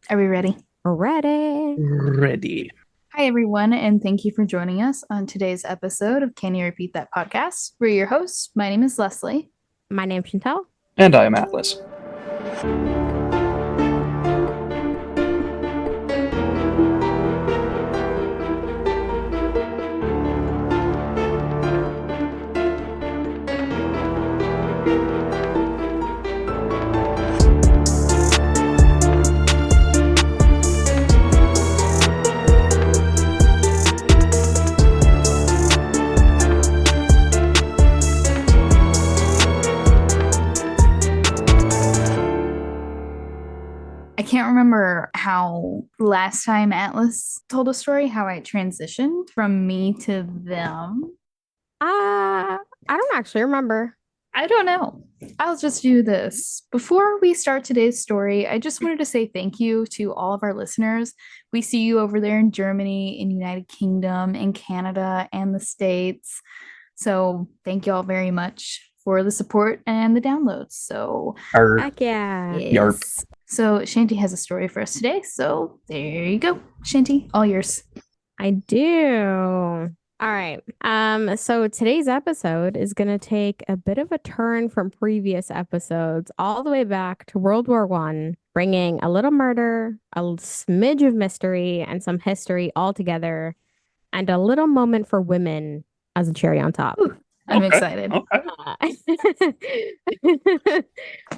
Are we ready? Ready. Ready. Hi, everyone, and thank you for joining us on today's episode of Can You Repeat That podcast? We're your hosts. My name is Leslie. My name's Chantelle. And I am Atlas. I can't remember how last time Atlas told a story, how I transitioned from me to them. I don't actually remember. I don't know. I'll just do this. Before we start today's story, I just wanted to say thank you to all of our listeners. We see you over there in Germany, in United Kingdom, in Canada, and the States. So thank you all very much for the support and the downloads. So Our Heck yeah. Yarp. yes. So Shanty has a story for us today. So there you go. Shanty, all yours. I do. All right. So today's episode is gonna take a bit of a turn from previous episodes all the way back to World War One, bringing a little murder, a smidge of mystery, and some history all together, and a little moment for women as a cherry on top. Ooh, I'm Okay. excited.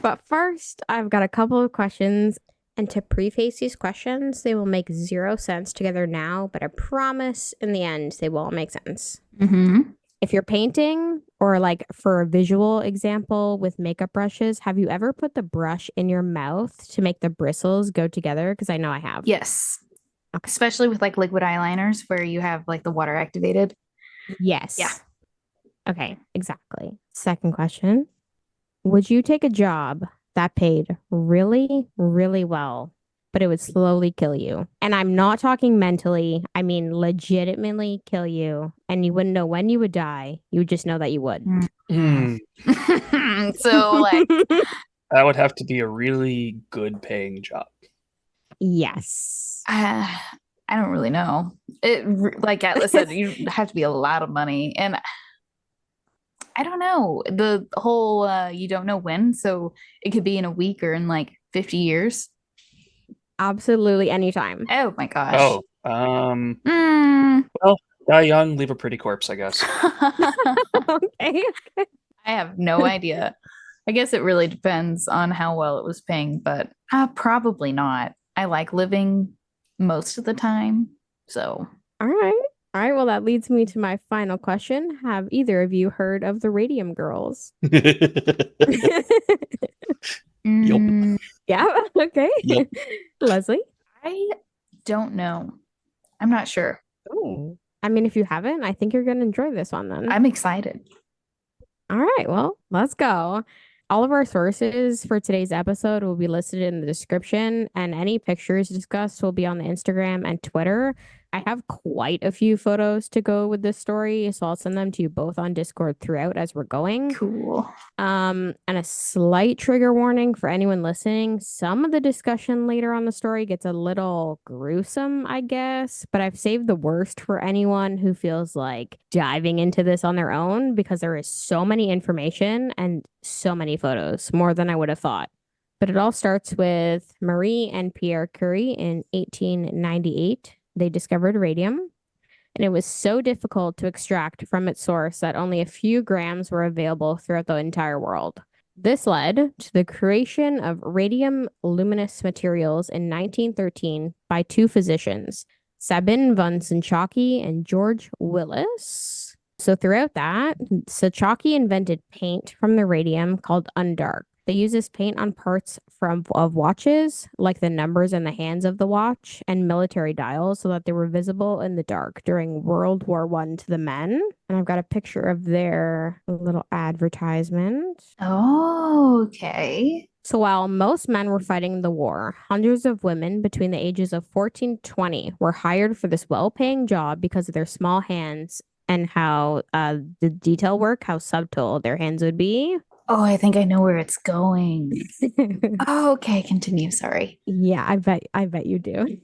But first, I've got a couple of questions. And to preface these questions, they will make zero sense together now, but I promise in the end, they will all make sense. Mm-hmm. If you're painting, or like for a visual example with makeup brushes, have you ever put the brush in your mouth to make the bristles go together? Because I know I have. Yes. Okay. Especially with like liquid eyeliners where you have like the water activated. Yes. Yeah. Okay, exactly. Second question. Would you take a job that paid really, really well, but it would slowly kill you? And I'm not talking mentally, I mean legitimately kill you. And you wouldn't know when you would die. You would just know that you would. Hmm. So like That would have to be a really good paying job. Yes. I don't really know. Like Atlas said, you have to be a lot of money. And I don't know. The whole you don't know when, so it could be in a week or in like 50 years. Absolutely anytime. Oh my gosh. Oh, Mm. well, die young, leave a pretty corpse, I guess. Okay. I have no idea. I guess it really depends on how well it was paying, but probably not. I like living most of the time. So, All right. All right. Well, that leads me to my final question. Have either of you heard of the Radium Girls? Yup. mm, Yeah. Okay. Yup. Leslie? I don't know. I'm not sure. Oh. I mean, if you haven't, I think you're going to enjoy this one then. I'm excited. All right, well, let's go. All of our sources for today's episode will be listed in the description, and any pictures discussed will be on the Instagram and Twitter. I have quite a few photos to go with this story, so I'll send them to you both on Discord throughout as we're going. Cool. And a slight trigger warning for anyone listening. Some of the discussion later on the story gets a little gruesome, I guess, but I've saved the worst for anyone who feels like diving into this on their own because there is so many information and so many photos, more than I would have thought. But it all starts with Marie and Pierre Curie in 1898. They discovered radium, and it was so difficult to extract from its source that only a few grams were available throughout the entire world. This led to the creation of radium luminous materials in 1913 by two physicians, Sabin von Sinchaki and George Willis. So throughout that, Sinchaki invented paint from the radium called Undark. They use this paint on parts of watches, like the numbers in the hands of the watch, and military dials, so that they were visible in the dark during World War One to the men. And I've got a picture of their little advertisement. Oh, okay. So while most men were fighting the war, hundreds of women between the ages of 14 to 20 were hired for this well-paying job because of their small hands and how the detail work, how subtle their hands would be. Oh, I think I know where it's going. Oh, okay, continue. Sorry. Yeah, I bet you do.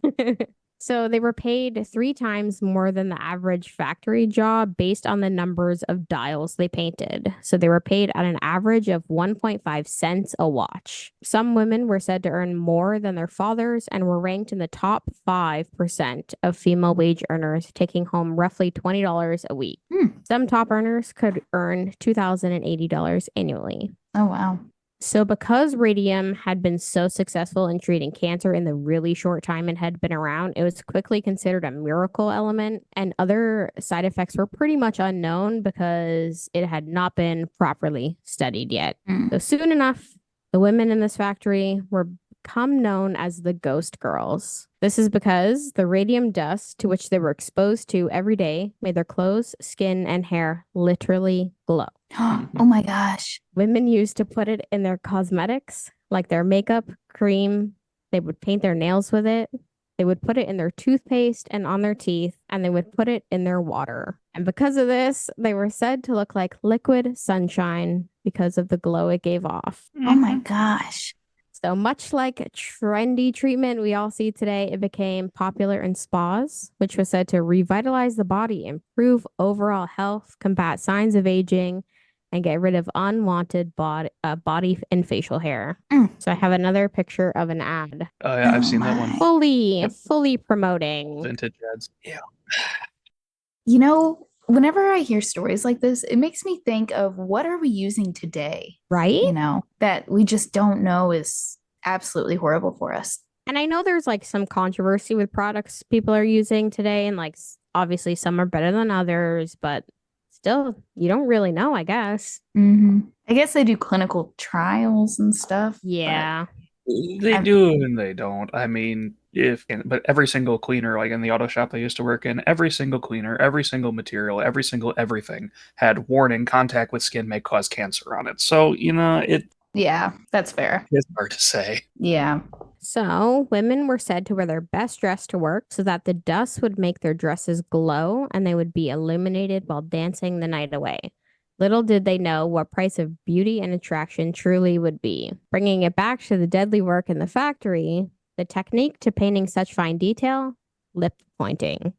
So they were paid 3 times more than the average factory job based on the numbers of dials they painted. So they were paid at an average of 1.5 cents a watch. Some women were said to earn more than their fathers and were ranked in the top 5% of female wage earners, taking home roughly $20 a week. Some top earners could earn $2,080 annually. Oh, wow. So, because radium had been so successful in treating cancer in the really short time it had been around, it was quickly considered a miracle element, and other side effects were pretty much unknown because it had not been properly studied yet. So, soon enough, the women in this factory were become known as the Ghost Girls. This is because the radium dust to which they were exposed to every day made their clothes, skin, and hair literally glow. Oh my gosh. Women used to put it in their cosmetics, like their makeup, cream. They would paint their nails with it. They would put it in their toothpaste and on their teeth, and they would put it in their water. And because of this, they were said to look like liquid sunshine because of the glow it gave off. Oh my gosh. So much like a trendy treatment we all see today, it became popular in spas, which was said to revitalize the body, improve overall health, combat signs of aging, and get rid of unwanted body and facial hair. So I have another picture of an ad. Oh yeah, I've seen that my. one. Fully promoting. Vintage ads. Yeah. You know, whenever I hear stories like this, it makes me think of what are we using today, Right? you know, that we just don't know is absolutely horrible for us. And I know there's like some controversy with products people are using today, and like obviously some are better than others, but still, you don't really know, I guess. I guess they do clinical trials and stuff. Yeah. They do and they don't. I mean, but every single cleaner, like in the auto shop I used to work in, every single cleaner, every single material, every single everything had warning contact with skin may cause cancer on it. So, Yeah, that's fair. it's hard to say. Yeah. So, women were said to wear their best dress to work so that the dust would make their dresses glow and they would be illuminated while dancing the night away. Little did they know what price of beauty and attraction truly would be. Bringing it back to the deadly work in the factory, the technique to painting such fine detail, lip pointing.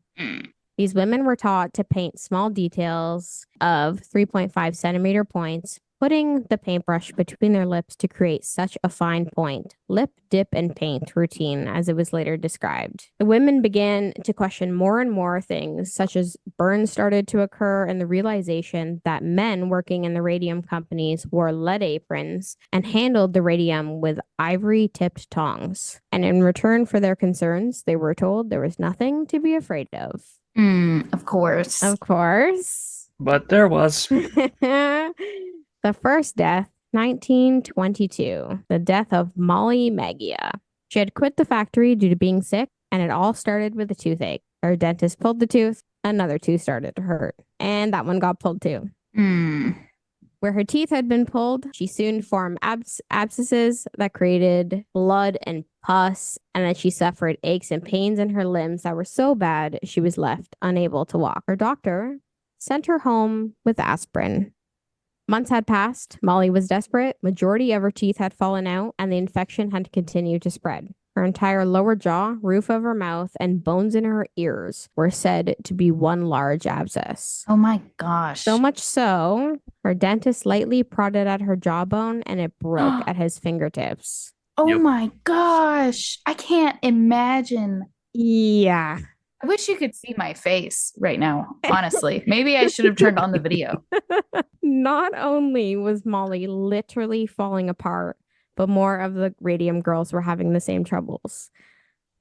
These women were taught to paint small details of 3.5 centimeter points, putting the paintbrush between their lips to create such a fine point. Lip, dip, and paint routine, as it was later described. The women began to question more and more things, such as burns started to occur, and the realization that men working in the radium companies wore lead aprons and handled the radium with ivory-tipped tongs. And in return for their concerns, they were told there was nothing to be afraid of. Of course. Of course. But there was. The first death, 1922, the death of Molly Maggia. She had quit the factory due to being sick, and it all started with a toothache. Her dentist pulled the tooth, another tooth started to hurt, and that one got pulled too. Where her teeth had been pulled, she soon formed abscesses that created blood and pus, and then she suffered aches and pains in her limbs that were so bad she was left unable to walk. Her doctor sent her home with aspirin. Months had passed. Molly was desperate. Majority of her teeth had fallen out, and the infection had continued to spread. Her entire lower jaw, roof of her mouth, and bones in her ears were said to be one large abscess. Oh my gosh. So much so, her dentist lightly prodded at her jawbone, and it broke at his fingertips. Oh Yep. my gosh. I can't imagine. Yeah. I wish you could see my face right now, honestly. Maybe I should have turned on the video. Not only was Molly literally falling apart, but more of the Radium Girls were having the same troubles.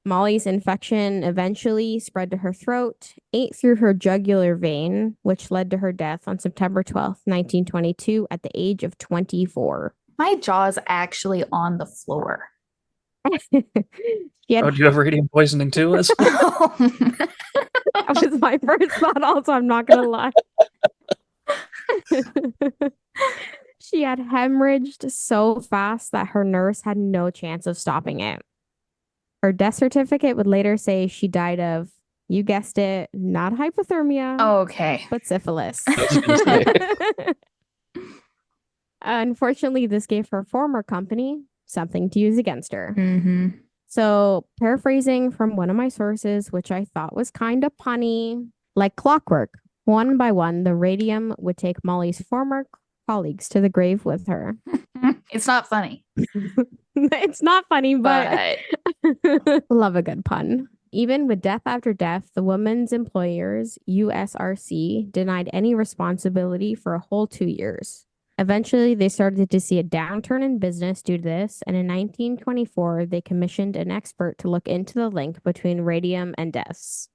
Molly's infection eventually spread to her throat, ate through her jugular vein, which led to her death on September 12th, 1922, at the age of 24. My jaw's actually on the floor. She had Oh, do you have radium poisoning too, Liz? That was my first thought also, I'm not gonna lie. She had hemorrhaged so fast that her nurse had no chance of stopping it. Her death certificate would later say she died of, you guessed it, not hypothermia, Okay. but syphilis. I was gonna say. Unfortunately, this gave her former company something to use against her. Mm-hmm. So, paraphrasing from one of my sources, which I thought was kind of punny, like clockwork, one by one, the radium would take Molly's former colleagues to the grave with her. It's not funny, It's not funny, but but love a good pun. Even with death after death, the women's employers, USRC, denied any responsibility for a whole 2 years. Eventually, they started to see a downturn in business due to this, and in 1924, they commissioned an expert to look into the link between radium and deaths.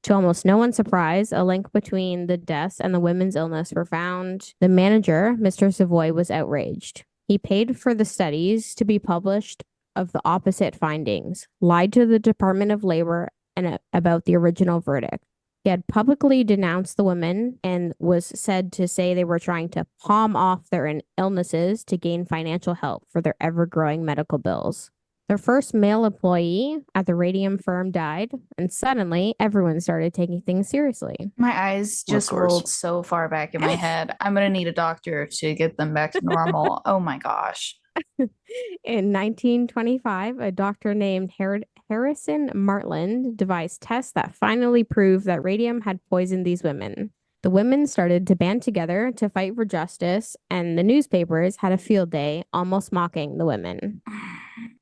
To almost no one's surprise, a link between the deaths and the women's illness were found. The manager, Mr. Savoy, was outraged. He paid for the studies to be published of the opposite findings, lied to the Department of Labor and about the original verdict. He had publicly denounced the women and was said to say they were trying to palm off their illnesses to gain financial help for their ever-growing medical bills. Their first male employee at the radium firm died, and suddenly everyone started taking things seriously. my eyes Of just course. rolled so far back in my head. I'm gonna need a doctor to get them back to normal. Oh my gosh. In 1925, a doctor named Harrison Martland devised tests that finally proved that radium had poisoned these women. The women started to band together to fight for justice, and the newspapers had a field day, almost mocking the women.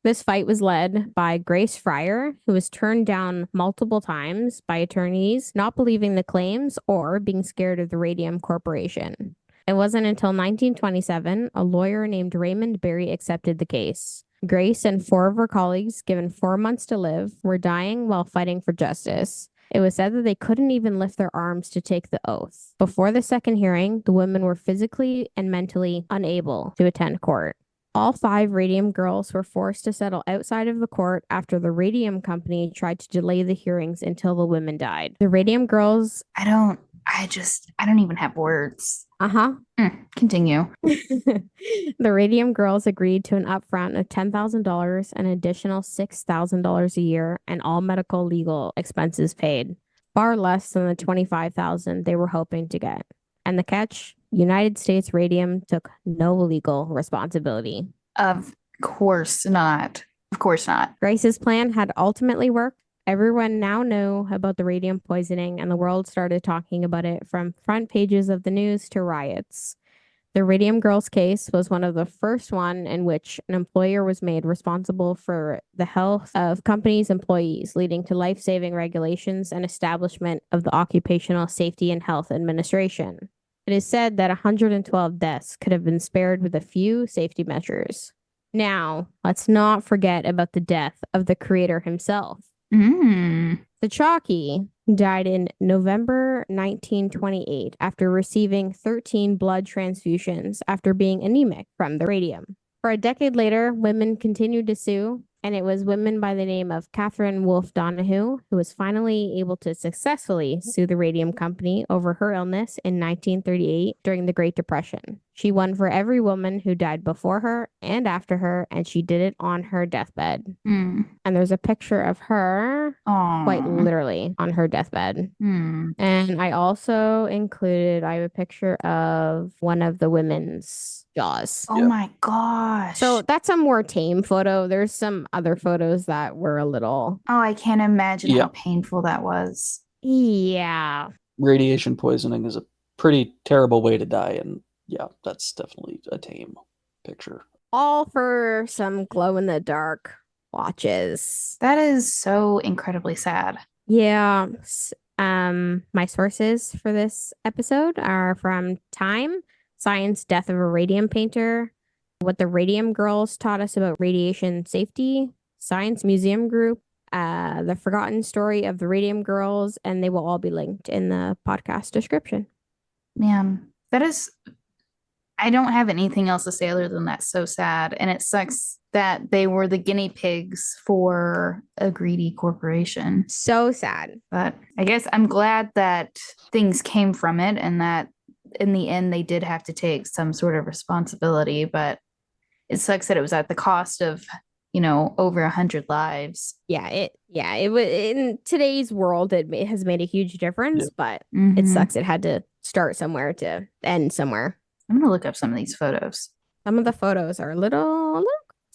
This fight was led by Grace Fryer, who was turned down multiple times by attorneys not believing the claims or being scared of the Radium Corporation. It wasn't until 1927 a lawyer named Raymond Berry accepted the case. Grace and 4 of her colleagues, given 4 months to live, were dying while fighting for justice. It was said that they couldn't even lift their arms to take the oath. Before the second hearing, the women were physically and mentally unable to attend court. All 5 Radium Girls were forced to settle outside of the court after the Radium Company tried to delay the hearings until the women died. The Radium Girls, I don't even have words. Continue. The Radium Girls agreed to an upfront of $10,000, an additional $6,000 a year, and all medical legal expenses paid, far less than the $25,000 they were hoping to get. And the catch? United States Radium took no legal responsibility. Of course not. Of course not. Grace's plan had ultimately worked. Everyone now knew about the radium poisoning, and the world started talking about it from front pages of the news to riots. The Radium Girls case was one of the first one in which an employer was made responsible for the health of companies' employees, leading to life-saving regulations and establishment of the Occupational Safety and Health Administration. It is said that 112 deaths could have been spared with a few safety measures. Now, let's not forget about the death of the creator himself. The Chalky died in November 1928 after receiving 13 blood transfusions after being anemic from the radium. For a decade later, women continued to sue, and it was women by the name of Catherine Wolfe Donahue who was finally able to successfully sue the Radium Company over her illness in 1938 during the Great Depression. She won for every woman who died before her and after her, and she did it on her deathbed. And there's a picture of her quite literally on her deathbed. And I also included, I have a picture of one of the women's jaws. Oh my gosh. So that's a more tame photo. There's some other photos that were a little. Oh, I can't imagine how painful that was. Yeah. Radiation poisoning is a pretty terrible way to die, and yeah, that's definitely a tame picture. All for some glow in the dark watches. That is so incredibly sad. Yeah. My sources for this episode are from Time, Science, Death of a Radium Painter, What the Radium Girls Taught Us About Radiation Safety, Science Museum Group, The Forgotten Story of the Radium Girls, and they will all be linked in the podcast description. Man, that is, I don't have anything else to say other than that's so sad. And it sucks that they were the guinea pigs for a greedy corporation. So sad. But I guess I'm glad that things came from it and that in the end they did have to take some sort of responsibility. But it sucks that it was at the cost of, over 100 lives. It was in today's world. It has made a huge difference, but it sucks. It had to start somewhere to end somewhere. I'm gonna look up some of these photos. Some of the photos are a little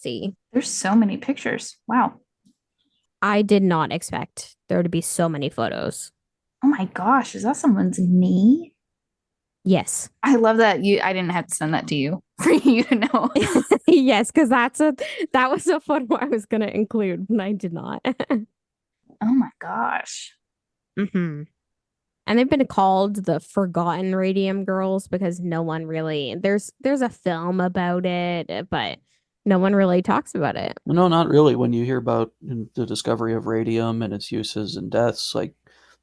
crazy. There's so many pictures. Wow. I did not expect there to be so many photos. Oh my gosh, is that someone's knee? Yes. I love that I didn't have to send that to you for you to know. Yes, because that was a photo I was gonna include, but I did not. Oh my gosh. hmm And they've been called the Forgotten Radium Girls because no one really there's a film about it, but no one really talks about it. No, not really. When you hear about the discovery of radium and its uses and deaths, like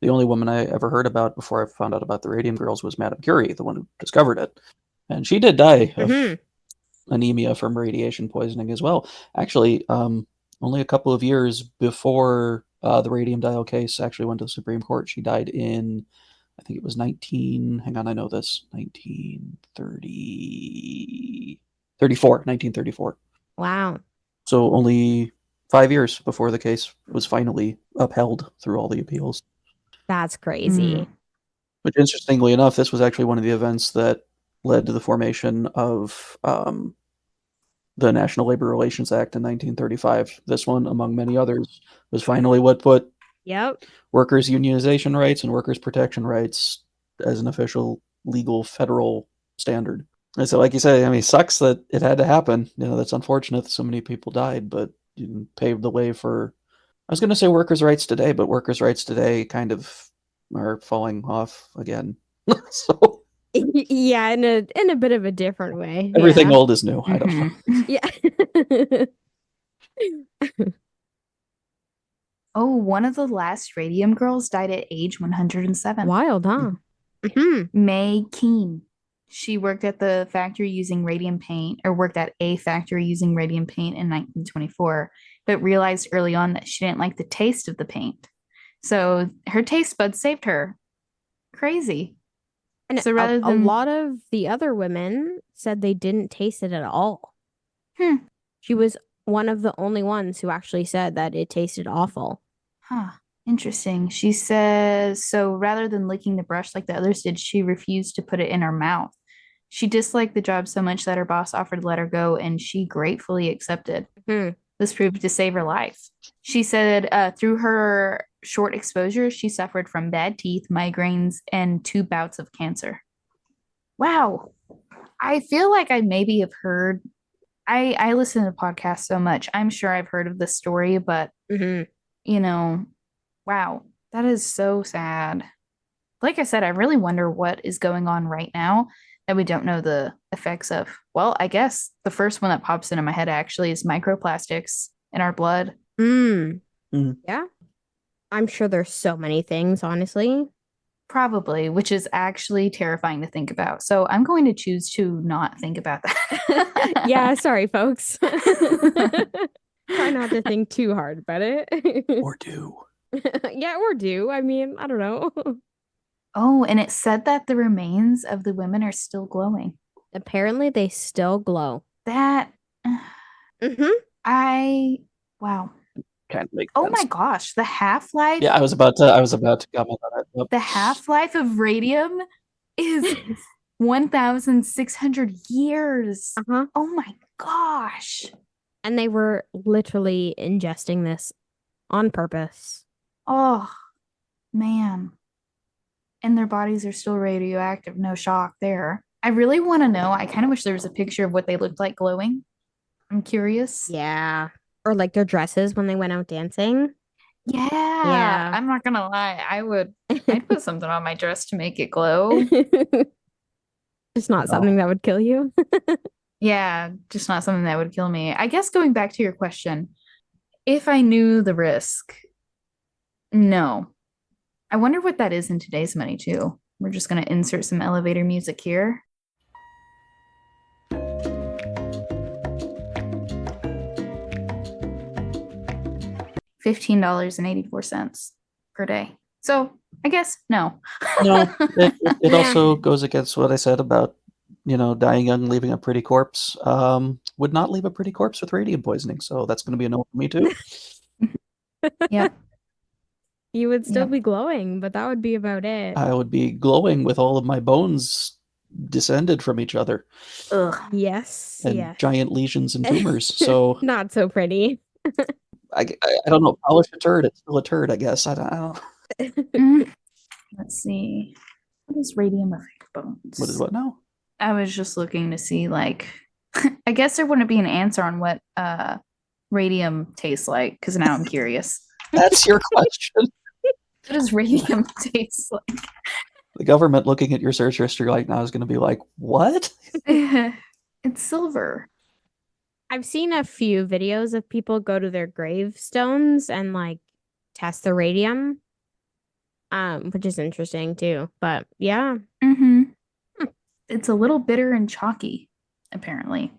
the only woman I ever heard about before I found out about the Radium Girls was Madame Curie, the one who discovered it. And she did die hmm of anemia from radiation poisoning as well. Actually, only a couple of years before the radium dial case actually went to the Supreme Court, she died in, I think it was hang on, I know this, 1934. Wow, So only 5 years before the case was finally upheld through all the appeals. that's crazy. Which, interestingly enough, this was actually one of the events that led to the formation of the National Labor Relations Act in 1935. This one, among many others, was finally what put Yep. workers' unionization rights and workers' protection rights as an official legal federal standard. And so, like you say, I mean, it sucks that it had to happen. That's unfortunate that so many people died, but you paved the way for, I was going to say workers' rights today, but workers' rights today kind of are falling off again. So Yeah, in a bit of a different way. everything Yeah. old is new. I don't know. Yeah. Oh, one of the last Radium Girls died at age 107. Wild, huh? hmm May Keene. She worked at the factory using radium paint, or worked at a factory using radium paint in 1924, but realized early on that she didn't like the taste of the paint. So her taste buds saved her. Crazy. And So a rather than, lot of the other women said they didn't taste it at all. hmm, She was one of the only ones who actually said that it tasted awful. huh, interesting. She says, so rather than licking the brush like the others did, she refused to put it in her mouth. She disliked the job so much that her boss offered to let her go, and she gratefully accepted. Hmm. This proved to save her life. She said through her short exposure, she suffered from bad teeth, migraines, and 2 bouts of cancer. Wow. I feel like I maybe have heard, I listen to podcasts so much. I'm sure I've heard of this story, but, hmm you know, wow, that is so sad. Like I said, I really wonder what is going on right now that we don't know the effects of. Well, I guess the first one that pops into my head actually is microplastics in our blood. Mm. Mhm. Yeah. I'm sure there's so many things, honestly. Probably, which is actually terrifying to think about. So I'm going to choose to not think about that. Yeah, sorry, folks. Try not to think too hard about it. Or do. Yeah, or do. I mean, I don't know. Oh, and it said that the remains of the women are still glowing. Apparently, they still glow. That hmm I wow. Kind of makes Oh sense. my gosh, the half-life, Yeah, I was about to comment on that. Yep. the half-life of radium is 1,600 years. Uh-huh. Oh my gosh. And they were literally ingesting this on purpose. Oh man. And their bodies are still radioactive. No shock there. I really want to know. I kind of wish there was a picture of what they looked like glowing. I'm curious. Yeah. Or like their dresses when they went out dancing. Yeah. Yeah. I'm not gonna lie. I'd put something on my dress to make it glow. Just not something that would kill you. Yeah, just not something that would kill me. I guess going back to your question, if I knew the risk, no. I wonder what that is in today's money too. We're just gonna insert some elevator music here. $15.84 per day. So I guess no. No, it Yeah. also goes against what I said about, dying young, leaving a pretty corpse. Would not leave a pretty corpse with radium poisoning, so that's going to be a no for me too. Yep. You would still Yep. be glowing, but that would be about it. I would be glowing with all of my bones descended from each other, Ugh. Yes. and Yes. giant lesions and tumors. So Not so pretty. I don't know. Polish a turd, it's still a turd, I guess. I don't. Mm. Let's see. How does radium affect bones? What is what now? I was just looking to see, like, I guess there wouldn't be an answer on what radium tastes like, because now I'm curious. That's your question. What does radium taste like? The government looking at your search history right now is going to be like, what? It's silver. I've seen a few videos of people go to their gravestones and like test the radium, which is interesting too. But yeah, Mm-hmm. It's a little bitter and chalky, apparently,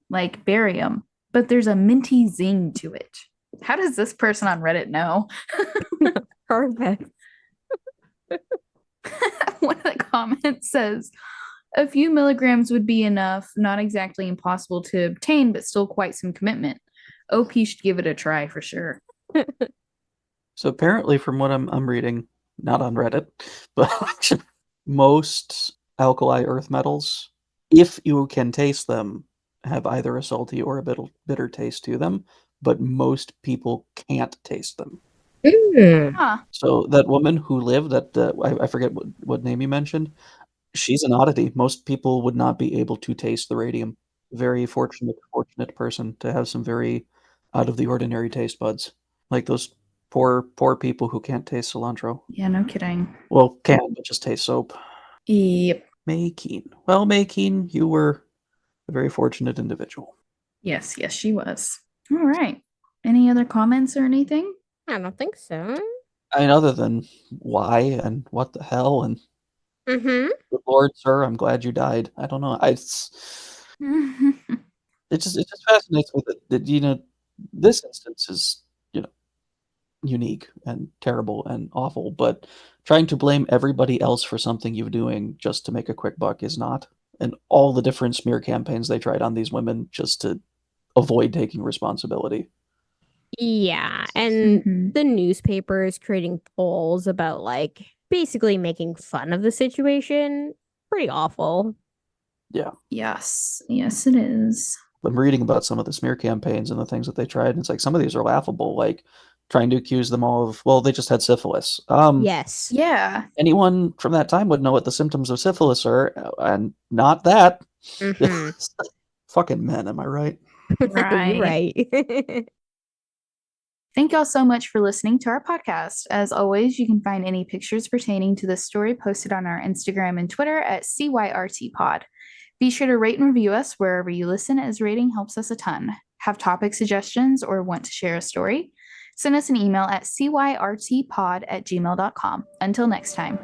like barium, but there's a minty zing to it. How does this person on Reddit know? perfect. One of the comments says, a few milligrams would be enough, not exactly impossible to obtain, but still quite some commitment. OP should give it a try for sure. So apparently, from what I'm reading, not on Reddit, but most alkali earth metals, if you can taste them, have either a salty or a bitter taste to them, but most people can't taste them. Mm. Huh. So that woman who lived, I forget what name you mentioned, she's an oddity. Most people would not be able to taste the radium. Very fortunate person to have some very out of the ordinary taste buds, like those poor people who can't taste cilantro. Yeah, no kidding. Well, can, but just taste soap. Yep. May Keen. Well, May Keen, you were a very fortunate individual. Yes, she was. All right. Any other comments or anything? I don't think so. I mean, other than why and what the hell and Mm-hmm. good Lord, sir, I'm glad you died. I don't know. It just fascinates me that this instance is unique and terrible and awful, but trying to blame everybody else for something you're doing just to make a quick buck is not. And all the different smear campaigns they tried on these women just to avoid taking responsibility. Yeah, and Mhm. the newspaper is creating polls about like basically making fun of the situation. Pretty awful. Yeah. Yes, it is. I'm reading about some of the smear campaigns and the things that they tried, and it's like some of these are laughable, like trying to accuse them all of, well, they just had syphilis. Yes. Yeah. Anyone from that time would know what the symptoms of syphilis are, and not that. Mm-hmm. Fucking men, am I right? You're Right. right. Thank y'all so much for listening to our podcast. As always, you can find any pictures pertaining to this story posted on our Instagram and Twitter at CYRTpod. Be sure to rate and review us wherever you listen, as rating helps us a ton. Have topic suggestions or want to share a story? Send us an email at cyrtpod@gmail.com. Until next time.